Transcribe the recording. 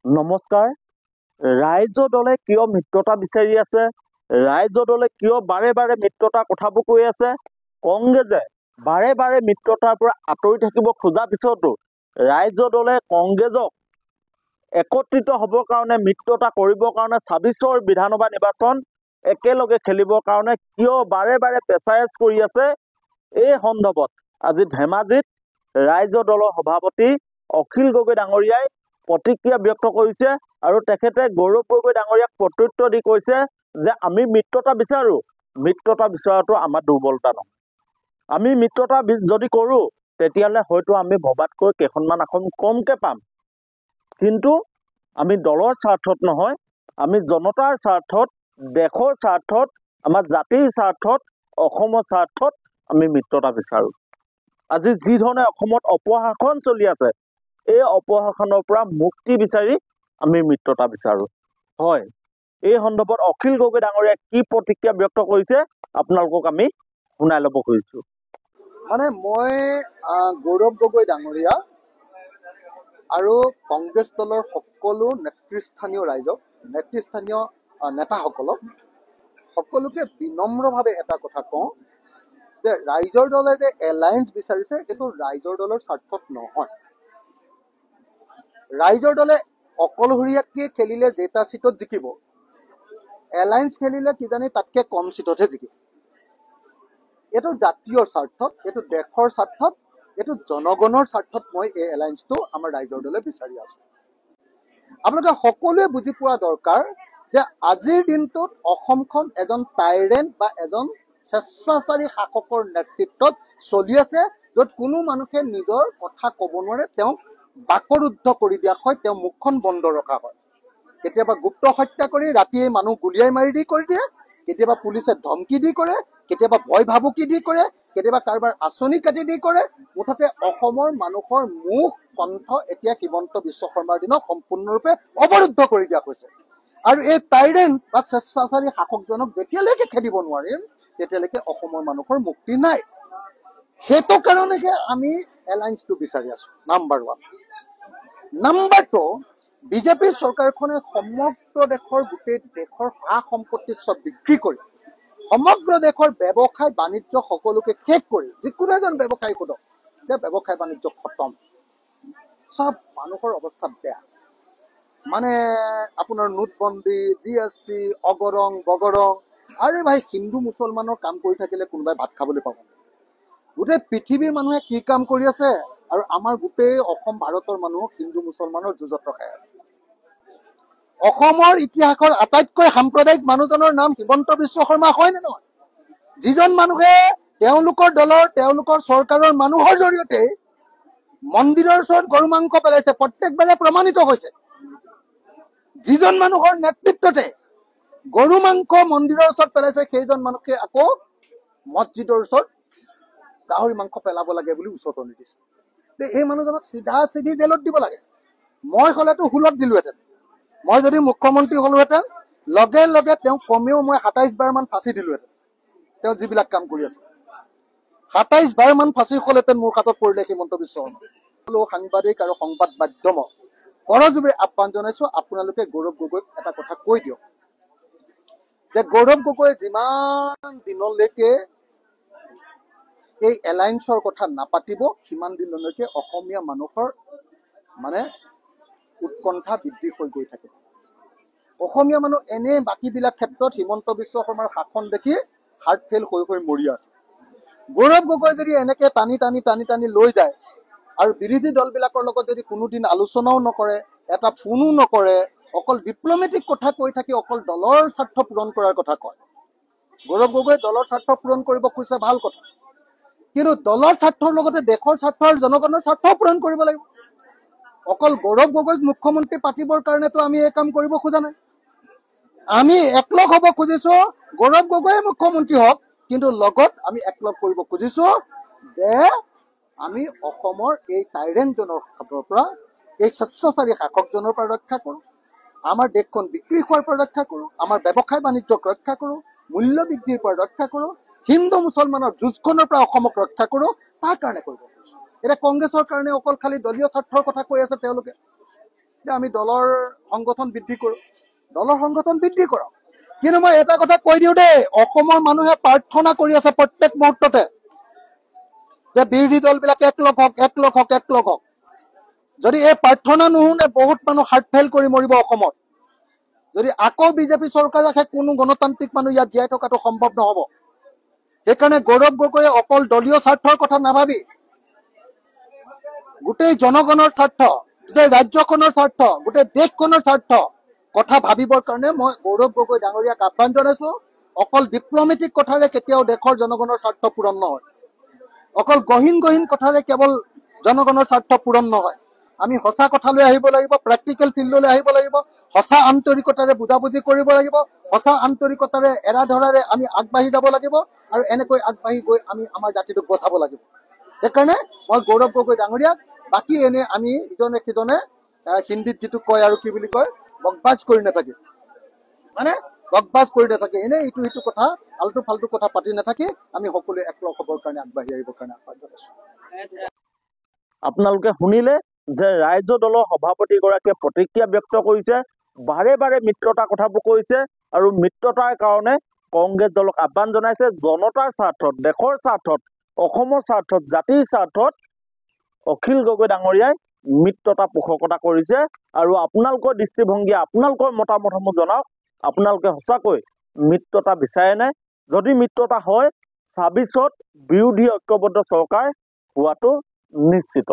নমস্কাৰ। ৰাইজৰ দলে কিয় মিত্ৰতা বিচাৰি আছে? ৰাইজৰ দলে কিয় বাৰে বাৰে মিত্ৰতাৰ কথাবোৰ কৈ আছে? কংগ্ৰেছে বাৰে বাৰে মিত্ৰতাৰ পৰা আঁতৰি থাকিব খোজাৰ পিছতো ৰাইজৰ দলে কংগ্ৰেছক একত্ৰিত হ'বৰ কাৰণে মিত্ৰতা কৰিবৰ কাৰণে ২৬ৰ বিধানসভা নিৰ্বাচন একেলগে খেলিবৰ কাৰণে কিয় বাৰে বাৰে প্ৰেছাৰাইজ কৰি আছে? এই সন্দৰ্ভত আজি ধেমাজিত ৰাইজৰ দলৰ সভাপতি অখিল গগৈ ডাঙৰীয়াই প্ৰতিক্ৰিয়া ব্যক্ত কৰিছে আৰু তেখেতে গৌৰৱ গগৈ ডাঙৰীয়াক প্ৰত্যুত্তৰ দি কৈছে যে আমি মিত্ৰতা বিচাৰো, মিত্ৰতা বিচৰাটো আমাৰ দুৰ্বলতা নহয়। আমি মিত্ৰতা যদি কৰো তেতিয়াহ'লে হয়তো আমি ভবাতকৈ কেইখনমান আসন কমকে পাম, কিন্তু আমি দলৰ স্বাৰ্থত নহয়, আমি জনতাৰ স্বাৰ্থত, দেশৰ স্বাৰ্থত, আমাৰ জাতিৰ স্বাৰ্থত, অসমৰ স্বাৰ্থত আমি মিত্ৰতা বিচাৰো। আজি যি ধৰণে অসমত অপশাসন চলি আছে, এই অপশাসনৰ পৰা মুক্তি বিচাৰি আমি মিত্ৰতা বিচাৰো। হয়, এই সন্দৰ্ভত অখিল গগৈ ডাঙৰীয়াই কি প্ৰতিক্ৰিয়া ব্যক্ত কৰিছে আপোনালোকক আমি শুনাই ল'ব খুজিছো। মানে মই গৌৰৱ গগৈ ডাঙৰীয়া আৰু কংগ্ৰেছ দলৰ সকলো নেতৃস্থানীয় ৰাইজক, নেতৃস্থানীয় নেতাসকলক সকলোকে বিনম্ৰভাৱে এটা কথা কওঁ যে ৰাইজৰ দলে যে এলায়েন্স বিচাৰিছে এইটো ৰাইজৰ দলৰ স্বাৰ্থত নহয়। ৰাইজৰ দলে অকলশৰীয়াকৈ খেলিলে যেটা চিটত জিকিব, এলায়েন্স খেলিলে কিজানি তাতকে কম চিটতহে জিকিব। এইটো জাতীয় স্বাৰ্থত, এইটো দেশৰ স্বাৰ্থত, এইটো জনগণৰ স্বাৰ্থত মই এই এলায়েন্সটো আমাৰ ৰাইজৰ দলে বিচাৰি আছো। আপোনালোকে সকলোৱে বুজি পোৱা দৰকাৰ যে আজিৰ দিনটোত অসমখন এজন টাইৰেণ্ট বা এজন স্বেচ্ছাচাৰী শাসকৰ নেতৃত্বত চলি আছে, য'ত কোনো মানুহে নিজৰ কথা ক'ব নোৱাৰে, তেওঁক বাকৰুদ্ধ কৰি দিয়া হয়, তেওঁ মুখখন বন্ধ ৰখা হয়। কেতিয়াবা গুপ্ত হত্যা কৰি ৰাতিয়ে মানুহ গুলিয়াই মাৰি দি কৰি দিয়ে, কেতিয়াবা পুলিচে ধমকি দি কৰে, কেতিয়াবা ভয় ভাবুকি দি কৰে, কেতিয়াবা কাৰোবাৰ আঁচনি কাটি দি কৰে। মুঠতে অসমৰ মানুহৰ মুখ কণ্ঠ এতিয়া হিমন্ত বিশ্ব শৰ্মাৰ দিনত সম্পূৰ্ণৰূপে অৱৰুদ্ধ কৰি দিয়া হৈছে। আৰু এই টাইৰেণ্ট বা স্বেচ্ছাচাৰী শাসকজনক যেতিয়ালৈকে খেদিব নোৱাৰিম তেতিয়ালৈকে অসমৰ মানুহৰ মুক্তি নাই। সেইটো কাৰণেহে আমি এলায়েন্সটো বিচাৰি আছো, নাম্বাৰ 1। নাম্বাৰ 2, বিজেপি চৰকাৰখনে সমগ্ৰ দেশৰ গোটেই দেশৰ সা সম্পত্তি চব বিক্ৰী কৰি সমগ্ৰ দেশৰ ব্যৱসায় বাণিজ্য সকলোকে শেষ কৰি, যিকোনো এজন ব্যৱসায়ী সোধক যে ব্যৱসায় বাণিজ্য খতম, চব মানুহৰ অৱস্থা বেয়া। মানে আপোনাৰ নোটবন্দী, GST, অগৰং বগৰং। আৰে ভাই, হিন্দু মুছলমানৰ কাম কৰি থাকিলে কোনোবাই ভাত খাবলৈ পাব? গোটেই পৃথিৱীৰ মানুহে কি কাম কৰি আছে আৰু আমাৰ গোটেই অসম ভাৰতৰ মানুহ হিন্দু মুছলমানৰ যুঁজত ৰখাই আছে। অসমৰ ইতিহাসৰ আটাইতকৈ সাম্প্ৰদায়িক মানুহজনৰ নাম হিমন্ত বিশ্ব শৰ্মা, হয় নে নহয়? যিজন মানুহে তেওঁলোকৰ দলৰ, তেওঁলোকৰ চৰকাৰৰ মানুহৰ জৰিয়তে মন্দিৰৰ ওচৰত গৰু মাংস পেলাইছে, প্ৰত্যেকবাৰে প্ৰমাণিত হৈছে। যিজন মানুহৰ নেতৃত্বতে গৰু মাংস মন্দিৰৰ ওচৰত পেলাইছে, সেইজন মানুহকে আকৌ মছজিদৰ ওচৰত গাহৰি মাংস পেলাব লাগে বুলি উচতনি দিছে। এই মানুহজনক চিধা চিধি জেলত দিব লাগে। মই হলেতো হুলত দিলোহেঁতেন। মই যদি মুখ্যমন্ত্ৰী হলোহেঁতেন লগে লগে তেওঁ কমেও মই ২৭ বাৰ মান ফাঁচি দিলোহেঁতেন। তেওঁ যিবিলাক কাম কৰি আছে ২৭ বাৰ মান ফাঁচি হলহেঁতেন মোৰ হাতত পৰিলে হিমন্ত বিশ্ব শৰ্মা। সাংবাদিক আৰু সংবাদ মাধ্যমক কৰজোৰে আহ্বান জনাইছো, আপোনালোকে গৌৰৱ গগৈক এটা কথা কৈ দিয়ক যে গৌৰৱ গগৈ যিমান দিনলৈকে এই এলায়েন্সৰ কথা নাপাতিব, সিমান দিনলৈকে অসমীয়া মানুহৰ মানে উৎকণ্ঠা বৃদ্ধি হৈ গৈ থাকে। অসমীয়া মানুহ এনে বাকীবিলাক ক্ষেত্ৰত হিমন্ত বিশ্ব শৰ্মাৰ শাসন দেখি হাৰ্ট ফেইল হৈ হৈ মৰি আছে। গৌৰৱ গগৈ যদি এনেকে টানি টানি টানি টানি লৈ যায় আৰু বিৰোধী দলবিলাকৰ লগত যদি কোনোদিন আলোচনাও নকৰে, এটা ফোনো নকৰে, অকল ডিপ্লমেটিক কথা কৈ থাকি অকল দলৰ স্বাৰ্থ পূৰণ কৰাৰ কথা কয়। গৌৰৱ গগৈ দলৰ স্বাৰ্থ পূৰণ কৰিব খুজিছে, ভাল কথা, কিন্তু দলৰ স্বাৰ্থৰ লগতে দেশৰ স্বাৰ্থ আৰু জনগণৰ স্বাৰ্থও পূৰণ কৰিব লাগিব। অকল গৌৰৱ গগৈক মুখ্যমন্ত্ৰী পাতিবৰ কাৰণেতো আমি এই কাম কৰিব খোজা নাই। আমি একলগ হ'ব খুজিছো, গৌৰৱ গগৈয়ে মুখ্যমন্ত্ৰী হওক, কিন্তু লগত আমি একলগ কৰিব খুজিছো যে আমি অসমৰ এই টাইৰেণ্টজনৰ হাতৰ পৰা, এই স্বেচ্ছাচাৰী শাসকজনৰ পৰা ৰক্ষা কৰো, আমাৰ দেশখন বিক্ৰী হোৱাৰ পৰা ৰক্ষা কৰো, আমাৰ ব্যৱসায় বাণিজ্যক ৰক্ষা কৰো, মূল্য বৃদ্ধিৰ পৰা ৰক্ষা কৰো, হিন্দু মুছলমানৰ যুঁজখনৰ পৰা অসমক ৰক্ষা কৰো, তাৰ কাৰণে কৰিব খুজিছো। এতিয়া কংগ্ৰেছৰ কাৰণে অকল খালি দলীয় স্বাৰ্থৰ কথা কৈ আছে তেওঁলোকে। যে আমি দলৰ সংগঠন বৃদ্ধি কৰোঁ, দলৰ সংগঠন বৃদ্ধি কৰক। কিন্তু মই এটা কথা কৈ দিওঁ দেই, অসমৰ মানুহে প্ৰাৰ্থনা কৰি আছে প্ৰত্যেক মুহূৰ্ততে যে বিৰোধী দলবিলাকে একলগ হওক, একলগ হওক, একলগ হওক। যদি এই প্ৰাৰ্থনা নুশুনে বহুত মানুহ হাৰ্ট ফেইল কৰি মৰিব অসমত। যদি আকৌ বিজেপি চৰকাৰ ৰাখে কোনো গণতান্ত্ৰিক মানুহ ইয়াত জীয়াই থকাটো সম্ভৱ নহ'ব। সেইকাৰণে গৌৰৱ গগৈয়ে অকল দলীয় স্বাৰ্থৰ কথা নাভাবি গোটেই জনগণৰ স্বাৰ্থ, গোটেই ৰাজ্যখনৰ স্বাৰ্থ, গোটেই দেশখনৰ স্বাৰ্থ কথা ভাবিবৰ কাৰণে মই গৌৰৱ গগৈ ডাঙৰীয়াক আহ্বান জনাইছো। অকল ডিপ্লমেটিক কথাৰে কেতিয়াও দেশৰ জনগণৰ স্বাৰ্থ পূৰণ নহয়, অকল গহীন গহীন কথাৰে কেৱল জনগণৰ স্বাৰ্থ পূৰণ নহয়। আমি সঁচা কথালৈ আহিব লাগিব, প্ৰেক্টিকেল ফিল্ডলৈ আহিব লাগিব, সঁচা আন্তৰিকতাৰে বুজাবুজি কৰিব লাগিব, সঁচা আন্তৰিকতাৰে এৰাধৰাৰে আমি আগবাঢ়ি যাব লাগিব আৰু এনেকৈ আগবাঢ়ি গৈ আমি আমাৰ জাতিটোক বচাব লাগিব। সেইকাৰণে মই গৌৰৱ গগৈ ডাঙৰীয়াক, বাকী এনে আমি ইজনে সিজনে হিন্দীত যিটো কয় আৰু কি বুলি কয়, বকবাজ কৰি নাথাকি, মানে বকবাজ কৰি নাথাকি এনে ইটো সিটো কথা আল্টু ফাল্টু কথা পাতি নাথাকি আমি সকলোৱে একলগ হ'বৰ কাৰণে আগবাঢ়ি আহিবৰ কাৰণে আহ্বান জনাইছো। আপোনালোকে শুনিলে যে ৰাইজৰ দলৰ সভাপতিগৰাকীয়ে প্ৰতিক্ৰিয়া ব্যক্ত কৰিছে, বাৰে বাৰে মিত্ৰতাৰ কথাবোৰ কৈছে আৰু মিত্ৰতাৰ কাৰণে কংগ্ৰেছ দলক আহ্বান জনাইছে। জনতাৰ স্বাৰ্থত, দেশৰ স্বাৰ্থত, অসমৰ স্বাৰ্থত, জাতিৰ স্বাৰ্থত অখিল গগৈ ডাঙৰীয়াই মিত্ৰতা পোষকতা কৰিছে। আৰু আপোনালোকৰ দৃষ্টিভংগী, আপোনালোকৰ মতামতসমূহ জনাওক। আপোনালোকে সঁচাকৈ মিত্ৰতা বিচাৰেনে? যদি মিত্ৰতা হয়, ২৬ত বিৰোধী ঐক্যবদ্ধ চৰকাৰ হোৱাটো নিশ্চিত।